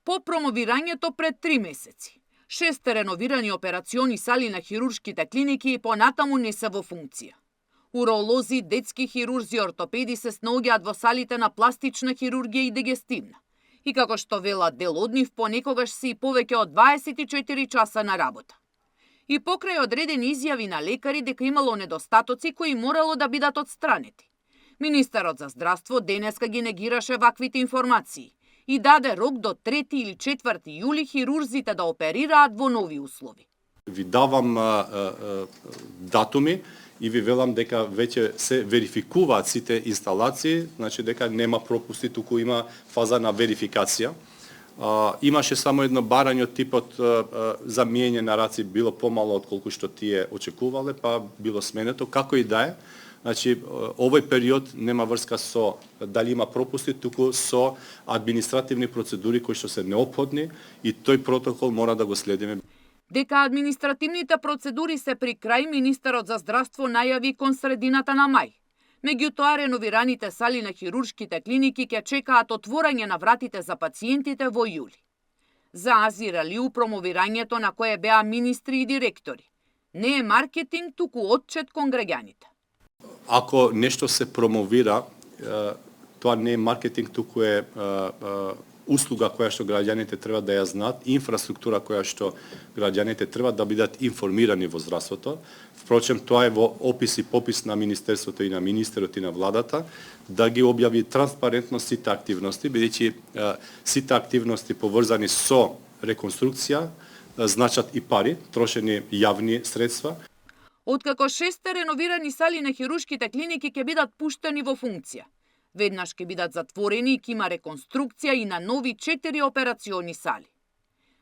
По промовирањето пред 3 месеци, 6 реновирани операциони сали на хируршките клиники понатаму не се во функција. Уролози, детски хирурзи и ортопеди се снаоѓаат во салите на пластична хирургија и дигестивна. И како што велат, дел од нив понекогаш се и повеќе од 24 часа на работа. И покрај одредени изјави на лекари дека имало недостатоци кои морало да бидат отстранети. Министерот за здравство денеска ги негираше ваквите информации и даде рок до 3 или 4 јули хирурзите да оперираат во нови услови. Ви давам датуми и ви велам дека веќе се верификуваат сите инсталации, значи дека нема пропусти, туку има фаза на верификација. Имаше само едно барање од типот за миење на раци било помало отколку што тие очекувале, па било сменето, како и да е. Значи, овој период нема врска со дали има пропусти, туку со административни процедури кои што се неопходни и тој протокол мора да го следиме. Дека административните процедури се при крај, министерот за здравство најави кон средината на мај. Меѓутоа, реновираните сали на хируршките клиники ќе чекаат отворање на вратите за пациентите во јули. За Азир Алиу промовирањето на кое беа министри и директори не е маркетинг, туку отчет кон граѓаните. Ако нешто се промовира, тоа не е маркетинг, туку е услуга која што граѓаните треба да ја знаат, инфраструктура која што граѓаните треба да бидат информирани во здравството. Впрочем, тоа е во опис и попис на Министерството и на министерот и на владата, да ги објави транспарентно сите активности, бидејќи сите активности поврзани со реконструкција значат и пари, трошени јавни средства. Откако 6 реновирани сали на хируршките клиники ќе бидат пуштени во функција, веднаш ќе бидат затворени и ќе има реконструкција и на нови 4 операциони сали.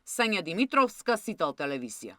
Сања Димитровска, Сител телевизија.